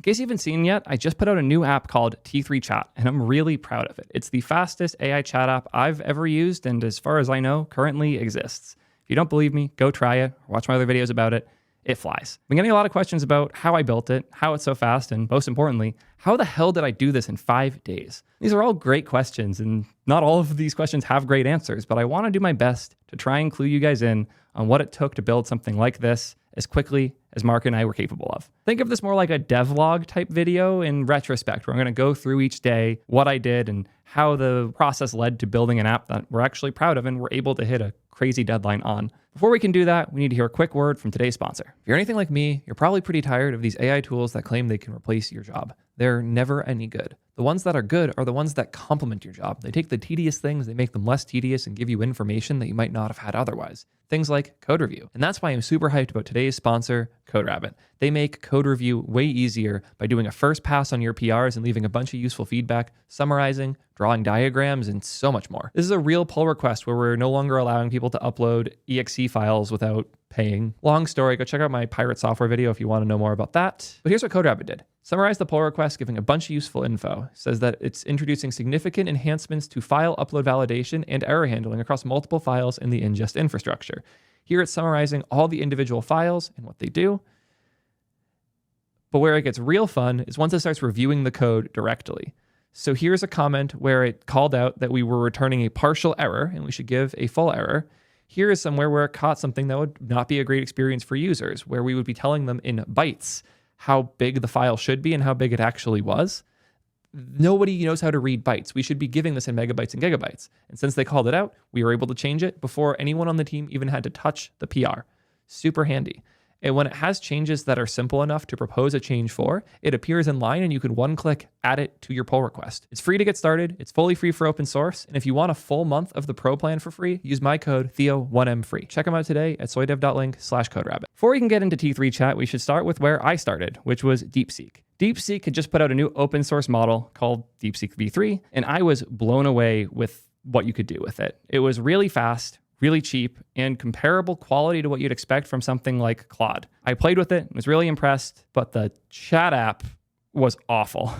case you haven't seen yet, I just put out a new app called T3 Chat, and I'm really proud of it. It's the fastest AI chat app I've ever used, and as far as I know, currently exists. If you don't believe me, go try it, or watch my other videos about it. It flies. I've been getting a lot of questions about how I built it, how it's so fast, and most importantly, how the hell did I do this in 5 days? These are all great questions, and not all of these questions have great answers, but I want to do my best to try and clue you guys in on what it took to build something like this as quickly as Mark and I were capable of. Think of this more like a devlog type video in retrospect, where I'm going to go through each day what I did and how the process led to building an app that we're actually proud of and we're able to hit a crazy deadline on. Before we can do that, we need to hear a quick word from today's sponsor. If you're anything like me, you're probably pretty tired of these AI tools that claim they can replace your job. They're never any good. The ones that are good are the ones that complement your job. They take the tedious things, they make them less tedious and give you information that you might not have had otherwise. Things like code review. And that's why I'm super hyped about today's sponsor, CodeRabbit. They make code review way easier by doing a first pass on your PRs and leaving a bunch of useful feedback, summarizing, drawing diagrams, and so much more. This is a real pull request where we're no longer allowing people to upload exe files without paying. Long story, go check out my pirate software video if you want to know more about that. But here's what CodeRabbit did. Summarize the pull request, giving a bunch of useful info. It says that it's introducing significant enhancements to file upload validation and error handling across multiple files in the ingest infrastructure. Here it's summarizing all the individual files and what they do. But where it gets real fun is once it starts reviewing the code directly. So here's a comment where it called out that we were returning a partial error and we should give a full error. Here is somewhere where it caught something that would not be a great experience for users, where we would be telling them in bytes how big the file should be and how big it actually was. Nobody knows how to read bytes. We should be giving this in megabytes and gigabytes. And since they called it out, we were able to change it before anyone on the team even had to touch the PR. Super handy. And when it has changes that are simple enough to propose a change for, it appears in line and you can one-click add it to your pull request. It's free to get started. It's fully free for open source. And if you want a full month of the pro plan for free, use my code Theo1mfree. Check them out today at soydev.link/CodeRabbit. Before we can get into T3 Chat, we should start with where I started, which was DeepSeek. DeepSeek had just put out a new open source model called DeepSeek V3, and I was blown away with what you could do with it. It was really fast, really cheap, and comparable quality to what you'd expect from something like Claude. I played with it, was really impressed, but the chat app was awful.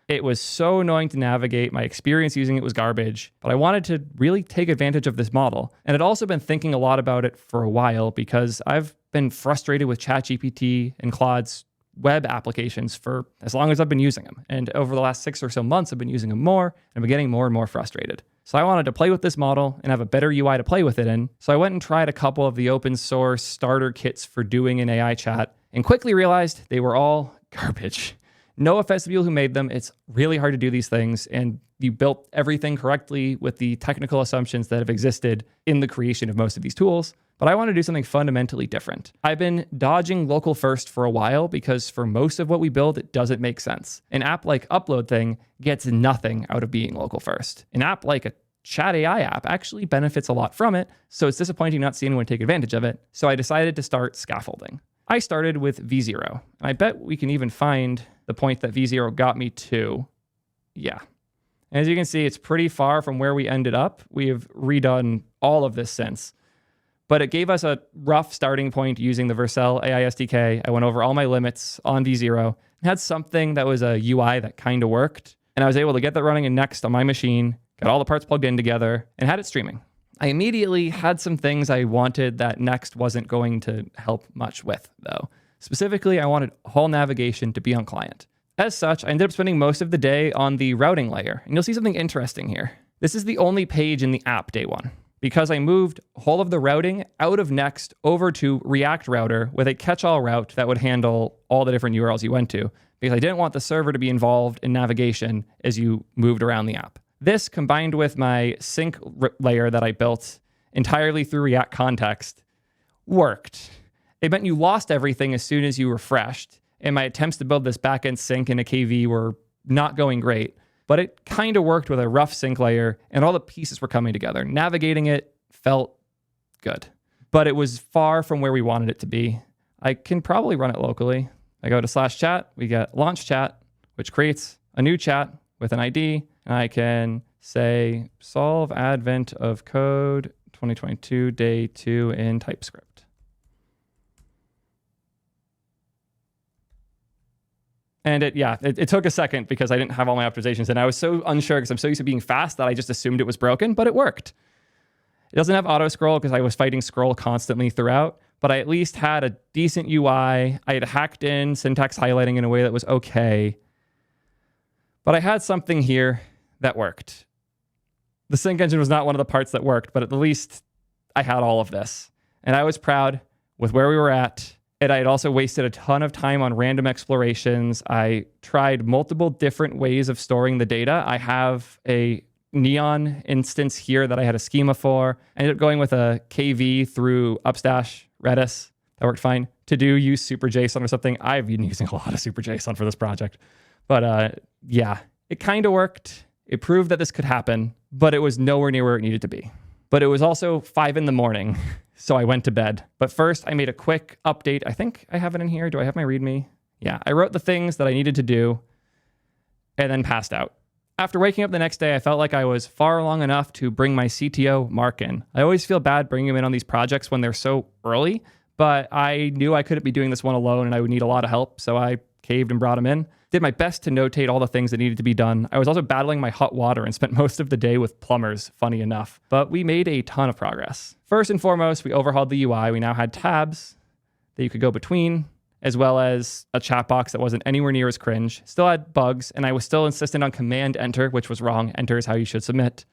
It was so annoying to navigate. My experience using it was garbage, but I wanted to really take advantage of this model. And I'd also been thinking a lot about it for a while because I've been frustrated with ChatGPT and Claude's web applications for as long as I've been using them. And over the last 6 or so months, I've been using them more, and I've been getting more and more frustrated. So I wanted to play with this model and have a better UI to play with it in. So I went and tried a couple of the open source starter kits for doing an AI chat and quickly realized they were all garbage. No offense to people who made them. It's really hard to do these things, and you built everything correctly with the technical assumptions that have existed in the creation of most of these tools. But I want to do something fundamentally different. I've been dodging local first for a while because for most of what we build, it doesn't make sense. An app like Upload Thing gets nothing out of being local first. An app like a Chat AI app actually benefits a lot from it, so it's disappointing not seeing anyone take advantage of it. So I decided to start scaffolding. I started with V0, and I bet we can even find the point that V0 got me to. Yeah. As you can see, it's pretty far from where we ended up. We have redone all of this since. But it gave us a rough starting point using the Vercel AI SDK. I went over all my limits on V0. Had something that was a UI that kind of worked. And I was able to get that running in Next on my machine, got all the parts plugged in together, and had it streaming. I immediately had some things I wanted that Next wasn't going to help much with, though. Specifically, I wanted whole navigation to be on client. As such, I ended up spending most of the day on the routing layer. And you'll see something interesting here. This is the only page in the app day one, because I moved whole of the routing out of Next over to React Router with a catch-all route that would handle all the different URLs you went to, because I didn't want the server to be involved in navigation as you moved around the app. This, combined with my sync layer that I built entirely through React Context, worked. It meant you lost everything as soon as you refreshed, and my attempts to build this backend sync in a KV were not going great. But it kind of worked with a rough sync layer, and all the pieces were coming together. Navigating it felt good, but it was far from where we wanted it to be. I can probably run it locally. I go to /chat, we get launch chat, which creates a new chat with an ID, and I can say solve advent of code 2022 day 2 in TypeScript. And it took a second because I didn't have all my optimizations. And I was so unsure because I'm so used to being fast that I just assumed it was broken, but it worked. It doesn't have auto scroll because I was fighting scroll constantly throughout, but I at least had a decent UI. I had hacked in syntax highlighting in a way that was okay. But I had something here that worked. The sync engine was not one of the parts that worked, but at least I had all of this. And I was proud with where we were at. And I had also wasted a ton of time on random explorations. I tried multiple different ways of storing the data. I have a Neon instance here that I had a schema for. I ended up going with a KV through Upstash, Redis. That worked fine. To use SuperJSON or something. I've been using a lot of SuperJSON for this project. But it kind of worked. It proved that this could happen, but it was nowhere near where it needed to be. But it was also 5 a.m, so I went to bed. But first, I made a quick update. I think I have it in here. Do I have my README? Yeah, I wrote the things that I needed to do and then passed out. After waking up the next day, I felt like I was far along enough to bring my CTO, Mark, in. I always feel bad bringing him in on these projects when they're so early, but I knew I couldn't be doing this one alone and I would need a lot of help, so I caved and brought him in. Did my best to notate all the things that needed to be done. I was also battling my hot water and spent most of the day with plumbers, funny enough. But we made a ton of progress. First and foremost, we overhauled the UI. We now had tabs that you could go between, as well as a chat box that wasn't anywhere near as cringe. Still had bugs, and I was still insistent on command enter, which was wrong. Enter is how you should submit.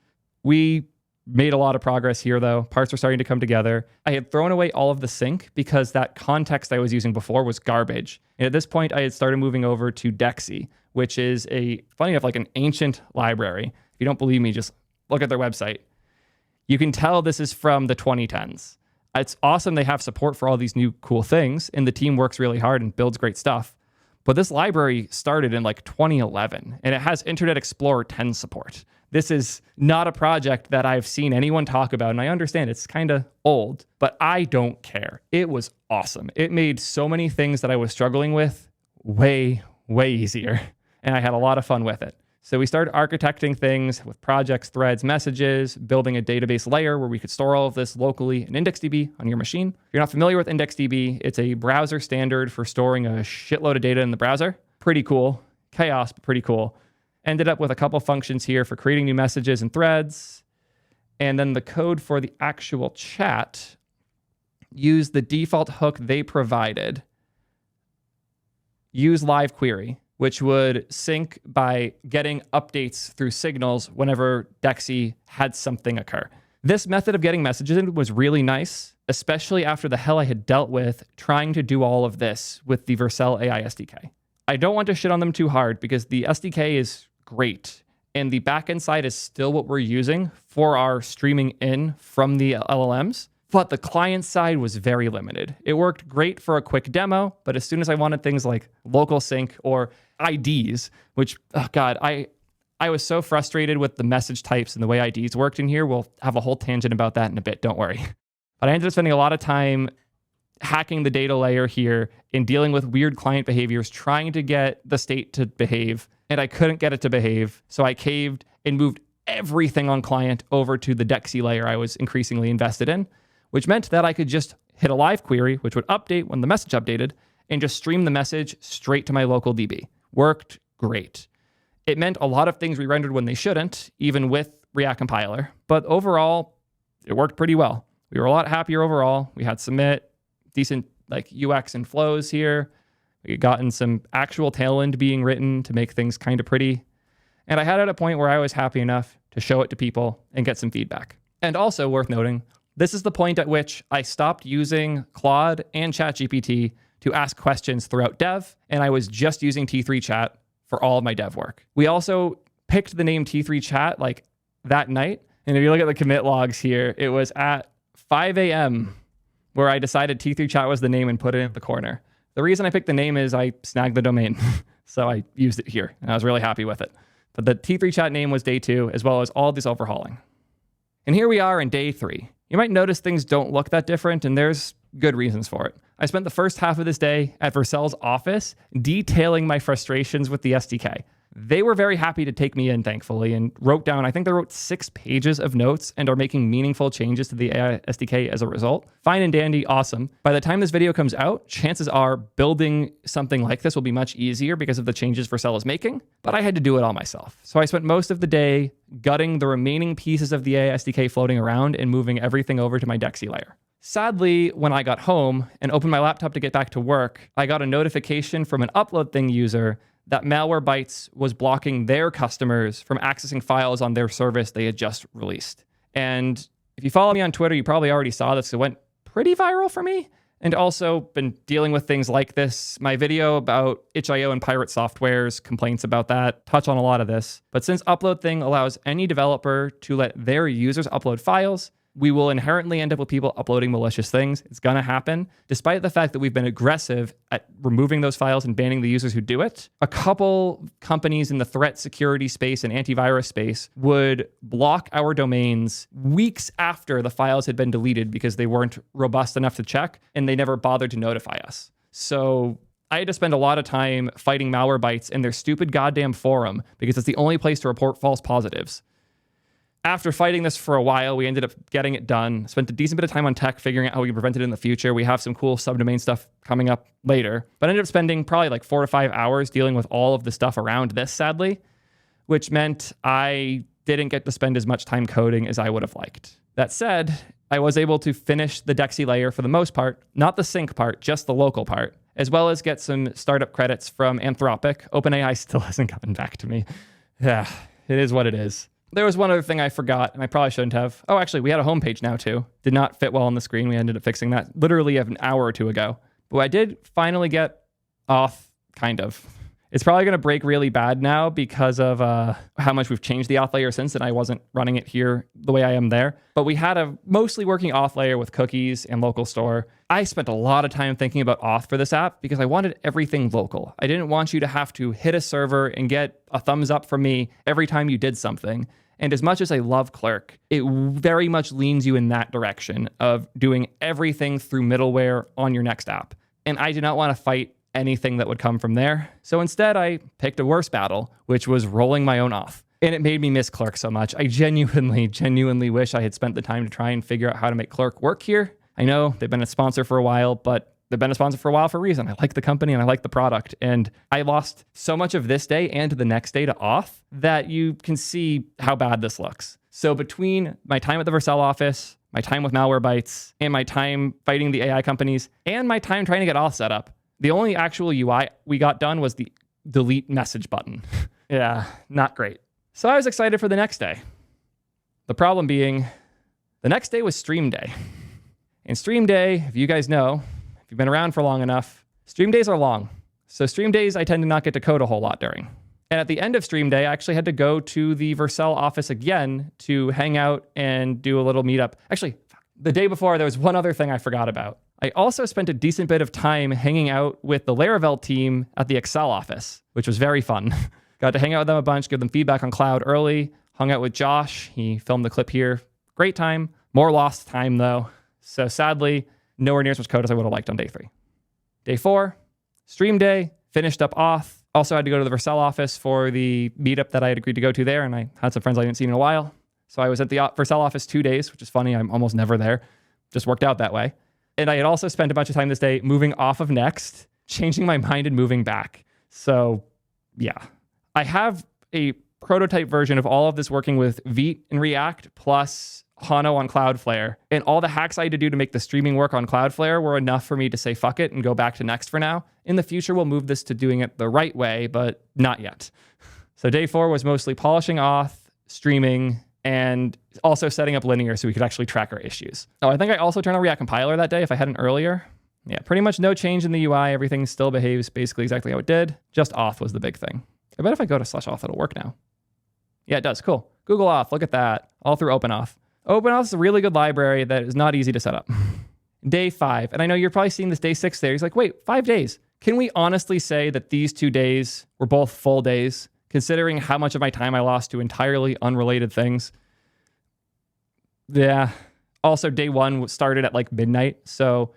We made a lot of progress here, though. Parts were starting to come together. I had thrown away all of the sync because that context I was using before was garbage. And at this point, I had started moving over to Dexy, which is funny enough, like an ancient library. If you don't believe me, just look at their website. You can tell this is from the 2010s. It's awesome they have support for all these new cool things, and the team works really hard and builds great stuff. But this library started in like 2011, and it has Internet Explorer 10 support. This is not a project that I've seen anyone talk about, and I understand it's kind of old, but I don't care. It was awesome. It made so many things that I was struggling with way, way easier, and I had a lot of fun with it. So we started architecting things with projects, threads, messages, building a database layer where we could store all of this locally in IndexedDB on your machine. If you're not familiar with IndexedDB, it's a browser standard for storing a shitload of data in the browser. Pretty cool. Chaos, but pretty cool. Ended up with a couple functions here for creating new messages and threads. And then the code for the actual chat used the default hook they provided. Use live query, which would sync by getting updates through signals whenever Dexy had something occur. This method of getting messages in was really nice, especially after the hell I had dealt with trying to do all of this with the Vercel AI SDK. I don't want to shit on them too hard because the SDK is great, and the backend side is still what we're using for our streaming in from the LLMs, but the client side was very limited. It worked great for a quick demo, but as soon as I wanted things like local sync or IDs, which, oh God, I was so frustrated with the message types and the way IDs worked in here. We'll have a whole tangent about that in a bit, don't worry. But I ended up spending a lot of time hacking the data layer here and dealing with weird client behaviors, trying to get the state to behave, and I couldn't get it to behave. So I caved and moved everything on client over to the Dexy layer I was increasingly invested in, which meant that I could just hit a live query, which would update when the message updated, and just stream the message straight to my local DB. Worked great. It meant a lot of things re-rendered when they shouldn't, even with React Compiler, but overall, it worked pretty well. We were a lot happier overall. We had submit, decent like UX and flows here. We had gotten some actual tailwind being written to make things kind of pretty. And I had at a point where I was happy enough to show it to people and get some feedback. And also worth noting, this is the point at which I stopped using Claude and ChatGPT to ask questions throughout dev, and I was just using T3 Chat for all of my dev work. We also picked the name T3 Chat like that night. And if you look at the commit logs here, it was at 5 a.m. where I decided T3 Chat was the name and put it in the corner. The reason I picked the name is I snagged the domain. So I used it here and I was really happy with it. But the T3 Chat name was day 2, as well as all this overhauling. And here we are in day 3. You might notice things don't look that different, and there's good reasons for it. I spent the first half of this day at Vercel's office detailing my frustrations with the SDK. They were very happy to take me in, thankfully, and wrote down, I think they wrote 6 pages of notes and are making meaningful changes to the AI SDK as a result. Fine and dandy, awesome. By the time this video comes out, chances are building something like this will be much easier because of the changes Vercel is making, but I had to do it all myself. So I spent most of the day gutting the remaining pieces of the AI SDK floating around and moving everything over to my DEXY layer. Sadly, when I got home and opened my laptop to get back to work, I got a notification from an upload thing user that Malwarebytes was blocking their customers from accessing files on their service they had just released. And if you follow me on Twitter, you probably already saw this. It went pretty viral for me. And also been dealing with things like this. My video about itch.io and pirate softwares, complaints about that, touch on a lot of this. But since upload thing allows any developer to let their users upload files, we will inherently end up with people uploading malicious things. It's going to happen. Despite the fact that we've been aggressive at removing those files and banning the users who do it, a couple companies in the threat security space and antivirus space would block our domains weeks after the files had been deleted because they weren't robust enough to check and they never bothered to notify us. So I had to spend a lot of time fighting Malwarebytes in their stupid goddamn forum because it's the only place to report false positives. After fighting this for a while, we ended up getting it done. Spent a decent bit of time on tech, figuring out how we can prevent it in the future. We have some cool subdomain stuff coming up later, but I ended up spending probably like 4 to 5 hours dealing with all of the stuff around this, sadly, which meant I didn't get to spend as much time coding as I would have liked. That said, I was able to finish the DEXY layer for the most part, not the sync part, just the local part, as well as get some startup credits from Anthropic. OpenAI still hasn't gotten back to me. Yeah, it is what it is. There was one other thing I forgot, and I probably shouldn't have. Oh, actually, we had a homepage now, too. Did not fit well on the screen. We ended up fixing that literally an hour or two ago. But I did finally get Auth, kind of. It's probably going to break really bad now because of how much we've changed the Auth layer since, and I wasn't running it here the way I am there. But we had a mostly working Auth layer with cookies and local store. I spent a lot of time thinking about Auth for this app because I wanted everything local. I didn't want you to have to hit a server and get a thumbs up from me every time you did something. And as much as I love Clerk, it very much leans you in that direction of doing everything through middleware on your next app. And I did not want to fight anything that would come from there. So instead, I picked a worse battle, which was rolling my own Auth. And it made me miss Clerk so much. I genuinely wish I had spent the time to try and figure out how to make Clerk work here. I know they've been a sponsor for a while, but they've been a sponsor for a while for a reason. I like the company and I like the product. And I lost so much of this day and the next day to Auth that you can see how bad this looks. So between my time at the Vercel office, my time with Malwarebytes, and my time fighting the AI companies, and my time trying to get Auth set up, the only actual UI we got done was the delete message button. Yeah, not great. So I was excited for the next day. The problem being, the next day was stream day. And stream day, if you guys know, if you've been around for long enough, stream days are long. So stream days, I tend to not get to code a whole lot during. And at the end of stream day, I actually had to go to the Vercel office again to hang out and do a little meetup. Actually, the day before, there was one other thing I forgot about. I also spent a decent bit of time hanging out with the Laravel team at the Excel office, which was very fun. Got to hang out with them a bunch, give them feedback on Cloud early, hung out with Josh. He filmed the clip here. Great time. More lost time, though. So sadly, nowhere near as much code as I would have liked on day 3. Day 4, stream day, finished up Auth. Also had to go to the Vercel office for the meetup that I had agreed to go to there, and I had some friends I hadn't seen in a while. So I was at the Vercel office 2 days, which is funny. I'm almost never there. Just worked out that way. And I had also spent a bunch of time this day moving off of Next, changing my mind and moving back. So yeah, I have a prototype version of all of this working with Vite and React plus Hano on Cloudflare. And all the hacks I had to do to make the streaming work on Cloudflare were enough for me to say, fuck it, and go back to Next for now. In the future, we'll move this to doing it the right way, but not yet. So day 4 was mostly polishing Auth, streaming, and also setting up linear so we could actually track our issues. Oh, I think I also turned on React Compiler that day if I hadn't earlier. Yeah, pretty much no change in the UI. Everything still behaves basically exactly how it did. Just Auth was the big thing. I bet if I go to /auth, it'll work now. Yeah, it does. Cool. Google Auth, look at that. All through OpenAuth. OpenAuth is a really good library that is not easy to set up. Day 5, and I know you're probably seeing this day 6 there. He's like, wait, 5 days. Can we honestly say that these 2 days were both full days, considering how much of my time I lost to entirely unrelated things? Yeah. Also, day 1 started at like midnight, so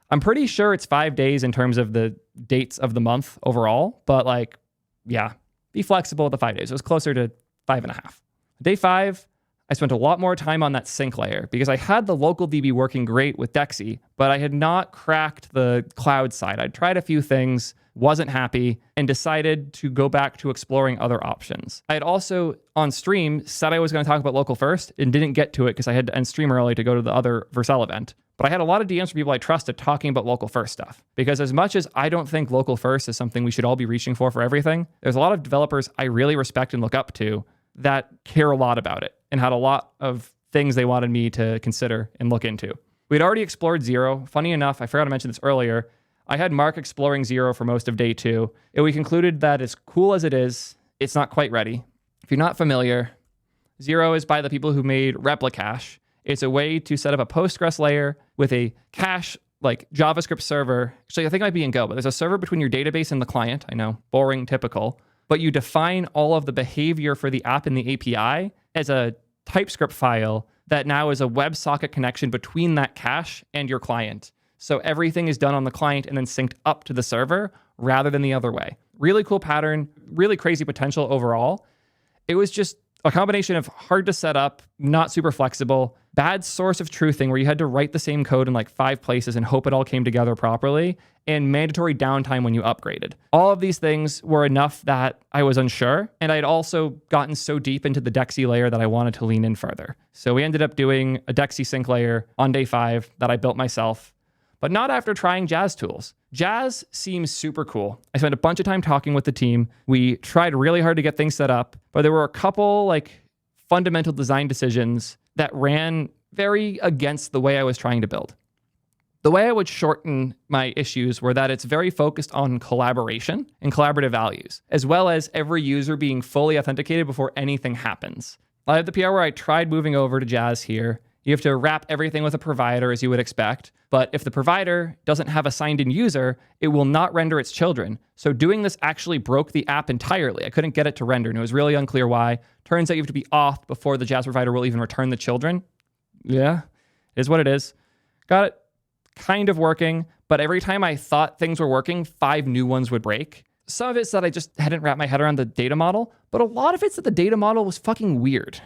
I'm pretty sure it's 5 days in terms of the dates of the month overall, but like, yeah, be flexible with the 5 days. It was closer to 5.5. Day 5, I spent a lot more time on that sync layer because I had the local DB working great with Dexy, but I had not cracked the cloud side. I'd tried a few things, wasn't happy, and decided to go back to exploring other options. I had also, on stream, said I was going to talk about local first and didn't get to it because I had to end stream early to go to the other Vercel event. But I had a lot of DMs from people I trusted talking about local first stuff. Because as much as I don't think local first is something we should all be reaching for everything, there's a lot of developers I really respect and look up to that care a lot about it and had a lot of things they wanted me to consider and look into. We'd already explored Zero. Funny enough, I forgot to mention this earlier, I had Mark exploring Zero for most of day 2, and we concluded that as cool as it is, it's not quite ready. If you're not familiar, Zero is by the people who made Replicache. It's a way to set up a Postgres layer with a cache like JavaScript server. Actually, I think it might be in Go, but there's a server between your database and the client. I know, boring, typical. But you define all of the behavior for the app in the API as a TypeScript file that now is a WebSocket connection between that cache and your client. So everything is done on the client and then synced up to the server rather than the other way. Really cool pattern, really crazy potential overall. It was just a combination of hard to set up, not super flexible, bad source of truthing where you had to write the same code in like 5 places and hope it all came together properly, and mandatory downtime when you upgraded. All of these things were enough that I was unsure, and I had also gotten so deep into the Dexy layer that I wanted to lean in further. So we ended up doing a Dexy sync layer on day 5 that I built myself, but not after trying Jazz tools. Jazz seems super cool. I spent a bunch of time talking with the team. We tried really hard to get things set up, but there were a couple like fundamental design decisions that ran very against the way I was trying to build. The way I would shorten my issues were that it's very focused on collaboration and collaborative values, as well as every user being fully authenticated before anything happens. I have the PR where I tried moving over to Jazz here. You have to wrap everything with a provider as you would expect, but if the provider doesn't have a signed-in user, it will not render its children. So doing this actually broke the app entirely. I couldn't get it to render, and it was really unclear why. Turns out you have to be auth before the Jazz provider will even return the children. Yeah, it is what it is. Got it kind of working, but every time I thought things were working, 5 new ones would break. Some of it's that I just hadn't wrapped my head around the data model, but a lot of it's that the data model was fucking weird.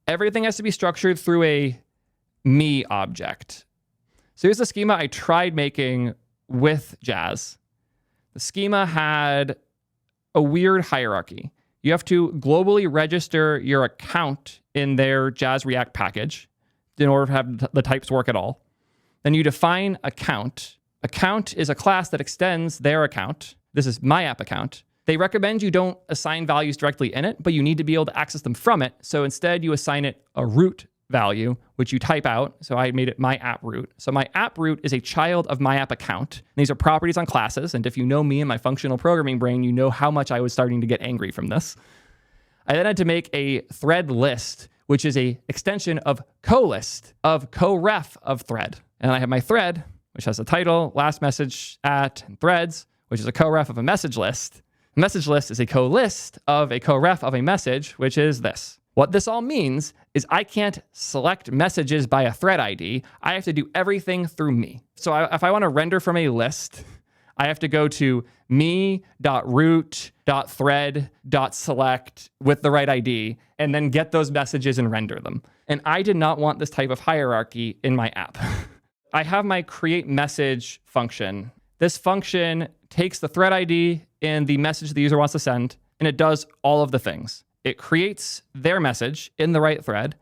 Everything has to be structured through a me object. So here's the schema I tried making with Jazz. The schema had a weird hierarchy. You have to globally register your account in their Jazz React package in order to have the types work at all. Then you define account. Account is a class that extends their account. This is my app account. They recommend you don't assign values directly in it, but you need to be able to access them from it. So instead you assign it a root value, which you type out. So I made it my app root. So my app root is a child of my app account. And these are properties on classes. And if you know me and my functional programming brain, you know how much I was starting to get angry from this. I then had to make a thread list, which is a extension of co-list of co-ref of thread. And I have my thread, which has a title, last message at, and threads, which is a co-ref of a message list. A message list is a co-list of a co-ref of a message, which is this. What this all means is I can't select messages by a thread ID. I have to do everything through me. So if I want to render from a list, I have to go to me.root.thread.select with the right ID and then get those messages and render them. And I did not want this type of hierarchy in my app. I have my create message function. This function takes the thread ID and the message the user wants to send, and it does all of the things. It creates their message in the right thread.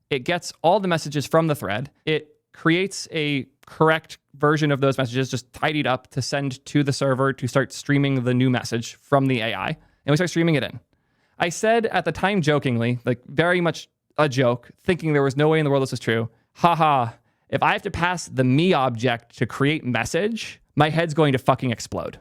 It gets all the messages from the thread. It creates a correct version of those messages, just tidied up to send to the server to start streaming the new message from the AI. And we start streaming it in. I said at the time jokingly, like very much a joke, thinking there was no way in the world this was true, haha, if I have to pass the me object to create message, my head's going to fucking explode.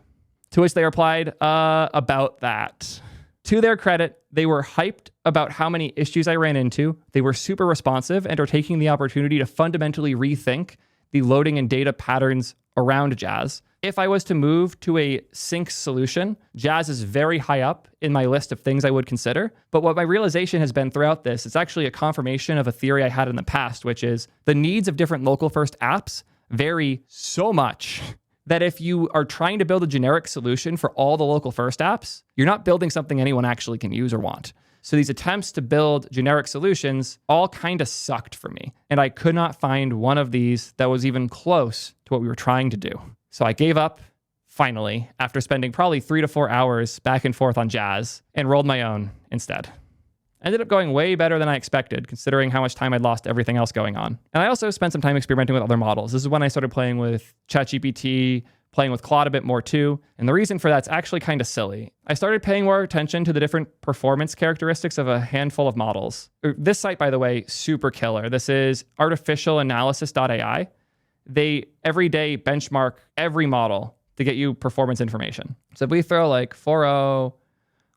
To which they replied, about that. To their credit, they were hyped about how many issues I ran into. They were super responsive and are taking the opportunity to fundamentally rethink the loading and data patterns around Jazz. If I was to move to a sync solution, Jazz is very high up in my list of things I would consider. But what my realization has been throughout this, it's actually a confirmation of a theory I had in the past, which is the needs of different local first apps vary so much that if you are trying to build a generic solution for all the local first apps, you're not building something anyone actually can use or want. So these attempts to build generic solutions all kind of sucked for me. And I could not find one of these that was even close to what we were trying to do. So I gave up, finally, after spending probably 3 to 4 hours back and forth on Jazz, and rolled my own instead. Ended up going way better than I expected, considering how much time I'd lost everything else going on. And I also spent some time experimenting with other models. This is when I started playing with ChatGPT, playing with Claude a bit more too. And the reason for that's actually kind of silly. I started paying more attention to the different performance characteristics of a handful of models. This site, by the way, super killer. This is artificialanalysis.ai. They every day benchmark every model to get you performance information. So if we throw like 4.0,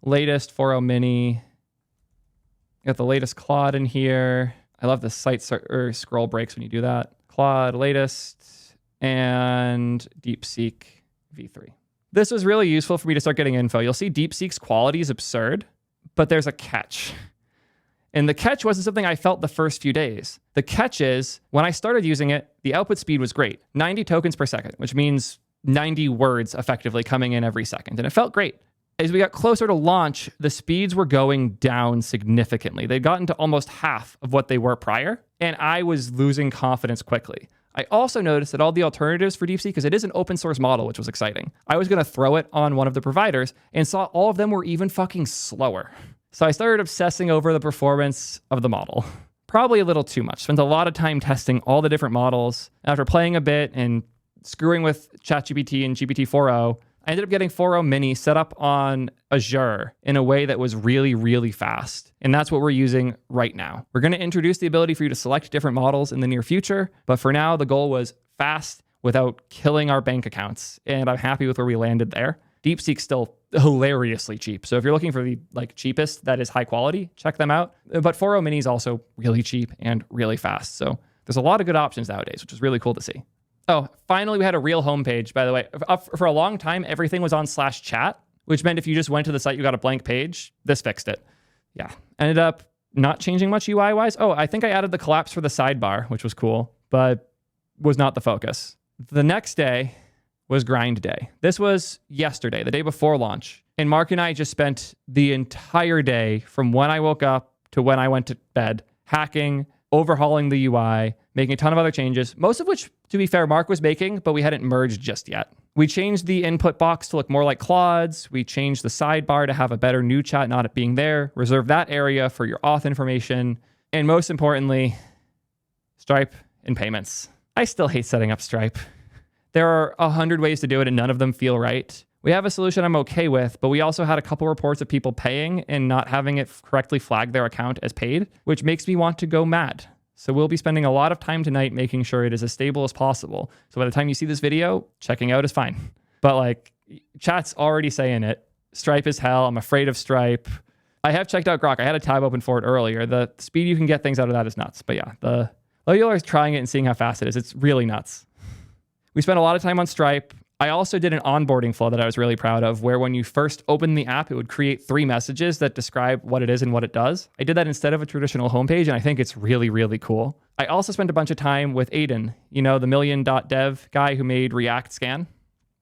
latest 4.0 mini, got the latest Claude in here. I love the site scroll breaks when you do that. Claude latest and DeepSeek v3. This was really useful for me to start getting info. You'll see DeepSeek's quality is absurd, but there's a catch. And the catch wasn't something I felt the first few days. The catch is when I started using it, the output speed was great. 90 tokens per second, which means 90 words effectively coming in every second. And it felt great. As we got closer to launch, the speeds were going down significantly. They'd gotten to almost half of what they were prior, and I was losing confidence quickly. I also noticed that all the alternatives for DeepSeek, because it is an open source model, which was exciting. I was going to throw it on one of the providers and saw all of them were even fucking slower. So I started obsessing over the performance of the model. Probably a little too much. Spent a lot of time testing all the different models. After playing a bit and screwing with ChatGPT and GPT-4o, I ended up getting 4.0 mini set up on Azure in a way that was really, really fast. And that's what we're using right now. We're going to introduce the ability for you to select different models in the near future. But for now, the goal was fast without killing our bank accounts. And I'm happy with where we landed there. DeepSeek's still hilariously cheap. So if you're looking for the cheapest that is high quality, check them out. But 4.0 mini is also really cheap and really fast. So there's a lot of good options nowadays, which is really cool to see. Oh, finally, we had a real homepage, by the way. For a long time, everything was on /chat, which meant if you just went to the site, you got a blank page. This fixed it. Yeah. Ended up not changing much UI-wise. Oh, I think I added the collapse for the sidebar, which was cool, but was not the focus. The next day was grind day. This was yesterday, the day before launch. And Mark and I just spent the entire day from when I woke up to when I went to bed, hacking, overhauling the UI, making a ton of other changes, most of which, to be fair, Mark was making, but we hadn't merged just yet. We changed the input box to look more like Claude's. We changed the sidebar to have a better new chat not it being there. Reserve that area for your auth information. And most importantly, Stripe and payments. I still hate setting up Stripe. There are 100 ways to do it and none of them feel right. We have a solution I'm okay with, but we also had a couple reports of people paying and not having it correctly flag their account as paid, which makes me want to go mad. So we'll be spending a lot of time tonight making sure it is as stable as possible. So by the time you see this video, checking out is fine. But chat's already saying it. Stripe is hell. I'm afraid of Stripe. I have checked out Grok. I had a tab open for it earlier. The speed you can get things out of that is nuts. But yeah, you're always trying it and seeing how fast it is. It's really nuts. We spent a lot of time on Stripe. I also did an onboarding flow that I was really proud of, where when you first open the app, it would create 3 messages that describe what it is and what it does. I did that instead of a traditional homepage, and I think it's really, really cool. I also spent a bunch of time with Aiden, the million.dev guy who made React Scan.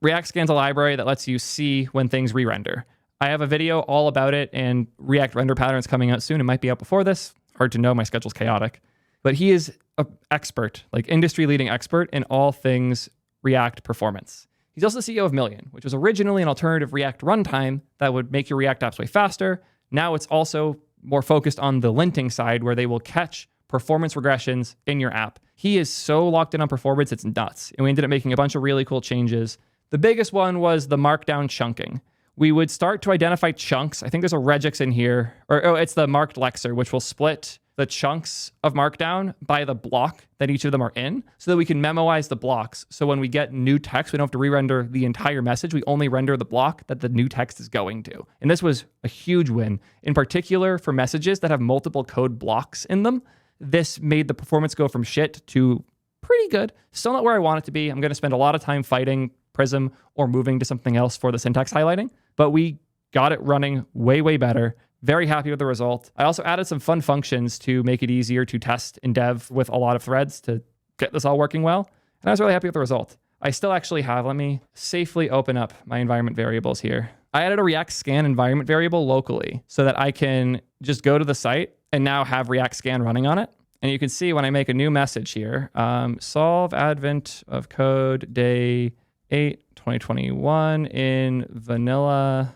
React Scan's a library that lets you see when things re-render. I have a video all about it, and React render patterns coming out soon. It might be out before this. Hard to know. My schedule's chaotic. But he is an expert, industry-leading expert in all things React performance. He's also the CEO of Million, which was originally an alternative React runtime that would make your React apps way faster. Now it's also more focused on the linting side, where they will catch performance regressions in your app. He is so locked in on performance, it's nuts. And we ended up making a bunch of really cool changes. The biggest one was the markdown chunking. We would start to identify chunks. I think there's a regex in here, it's the marked lexer, which will split the chunks of Markdown by the block that each of them are in, so that we can memoize the blocks. So when we get new text, we don't have to re-render the entire message. We only render the block that the new text is going to. And this was a huge win, in particular for messages that have multiple code blocks in them. This made the performance go from shit to pretty good. Still not where I want it to be. I'm going to spend a lot of time fighting Prism or moving to something else for the syntax highlighting, but we got it running way, way better. Very happy with the result. I also added some fun functions to make it easier to test in dev with a lot of threads to get this all working well. And I was really happy with the result. I still actually have, let me safely open up my environment variables here. I added a React scan environment variable locally so that I can just go to the site and now have React scan running on it. And you can see when I make a new message here, solve advent of code day 8, 2021 in vanilla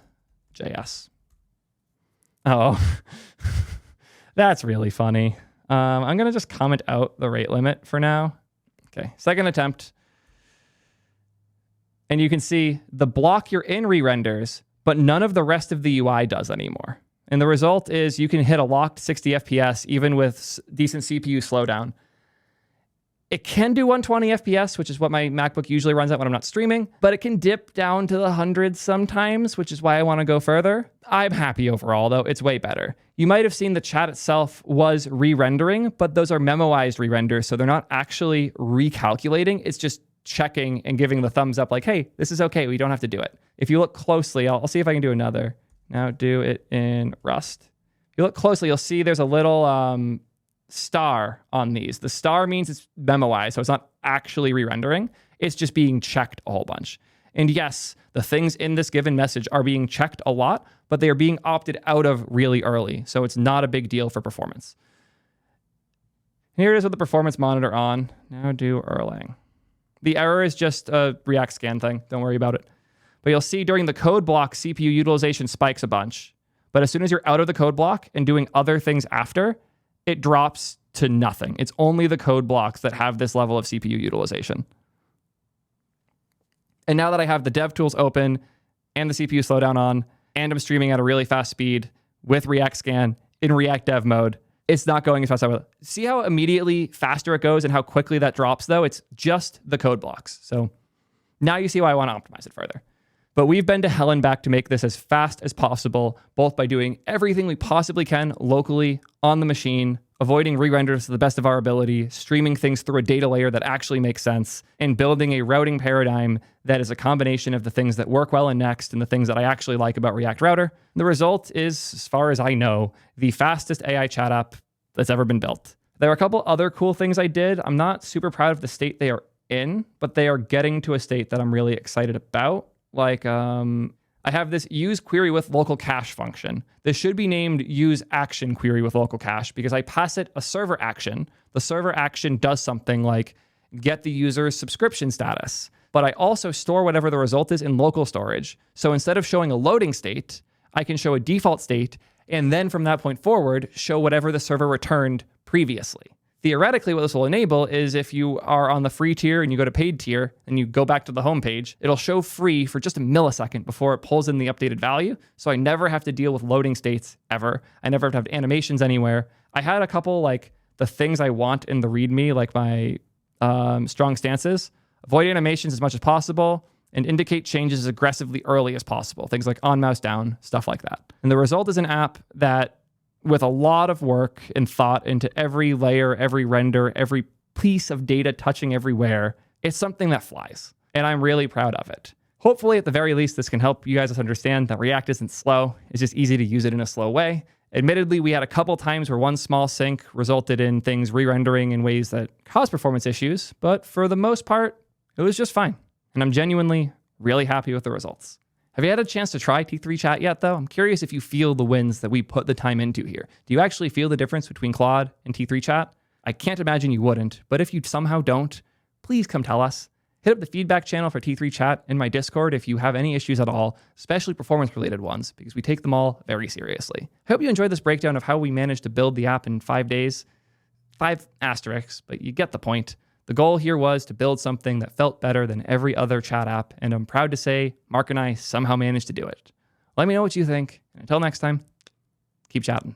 JS. Oh, that's really funny. I'm going to just comment out the rate limit for now. Okay, second attempt. And you can see the block you're in re-renders, but none of the rest of the UI does anymore. And the result is you can hit a locked 60 FPS even with decent CPU slowdown. It can do 120 FPS, which is what my MacBook usually runs at when I'm not streaming, but it can dip down to the hundreds sometimes, which is why I want to go further. I'm happy overall, though. It's way better. You might have seen the chat itself was re-rendering, but those are memoized re-renders, so they're not actually recalculating. It's just checking and giving the thumbs up like, hey, this is okay. We don't have to do it. If you look closely, I'll see if I can do another. Now do it in Rust. If you look closely, you'll see there's a little star on these. The star means it's memoized, so it's not actually re-rendering. It's just being checked a whole bunch. And yes, the things in this given message are being checked a lot, but they are being opted out of really early, so it's not a big deal for performance. Here it is with the performance monitor on. Now do Erlang. The error is just a React scan thing. Don't worry about it. But you'll see during the code block, CPU utilization spikes a bunch. But as soon as you're out of the code block and doing other things after, it drops to nothing. It's only the code blocks that have this level of CPU utilization. And now that I have the DevTools open and the CPU slowdown on, and I'm streaming at a really fast speed with React Scan in React Dev mode, it's not going as fast as I would. See how immediately faster it goes and how quickly that drops, though? It's just the code blocks. So now you see why I want to optimize it further. But we've been to hell and back to make this as fast as possible, both by doing everything we possibly can locally on the machine, avoiding re-renders to the best of our ability, streaming things through a data layer that actually makes sense, and building a routing paradigm that is a combination of the things that work well in Next and the things that I actually like about React Router. The result is, as far as I know, the fastest AI chat app that's ever been built. There are a couple other cool things I did. I'm not super proud of the state they are in, but they are getting to a state that I'm really excited about. Like, I have this use query with local cache function. This should be named use action query with local cache because I pass it a server action. The server action does something like get the user's subscription status. But I also store whatever the result is in local storage. So instead of showing a loading state, I can show a default state, and then from that point forward, show whatever the server returned previously. Theoretically, what this will enable is if you are on the free tier and you go to paid tier and you go back to the home page, it'll show free for just a millisecond before it pulls in the updated value. So I never have to deal with loading states ever. I never have to have animations anywhere. I had a couple like the things I want in the README, like my strong stances, avoid animations as much as possible, and indicate changes as aggressively early as possible. Things like on mouse down, stuff like that. And the result is an app that with a lot of work and thought into every layer, every render, every piece of data touching everywhere, it's something that flies. And I'm really proud of it. Hopefully, at the very least, this can help you guys understand that React isn't slow. It's just easy to use it in a slow way. Admittedly, we had a couple times where one small sync resulted in things re-rendering in ways that caused performance issues, but for the most part, it was just fine. And I'm genuinely really happy with the results. Have you had a chance to try T3 Chat yet, though? I'm curious if you feel the wins that we put the time into here. Do you actually feel the difference between Claude and T3 Chat? I can't imagine you wouldn't, but if you somehow don't, please come tell us. Hit up the feedback channel for T3 Chat in my Discord if you have any issues at all, especially performance-related ones, because we take them all very seriously. I hope you enjoyed this breakdown of how we managed to build the app in 5 days. 5 asterisks, but you get the point. The goal here was to build something that felt better than every other chat app, and I'm proud to say Mark and I somehow managed to do it. Let me know what you think, and until next time, keep chatting.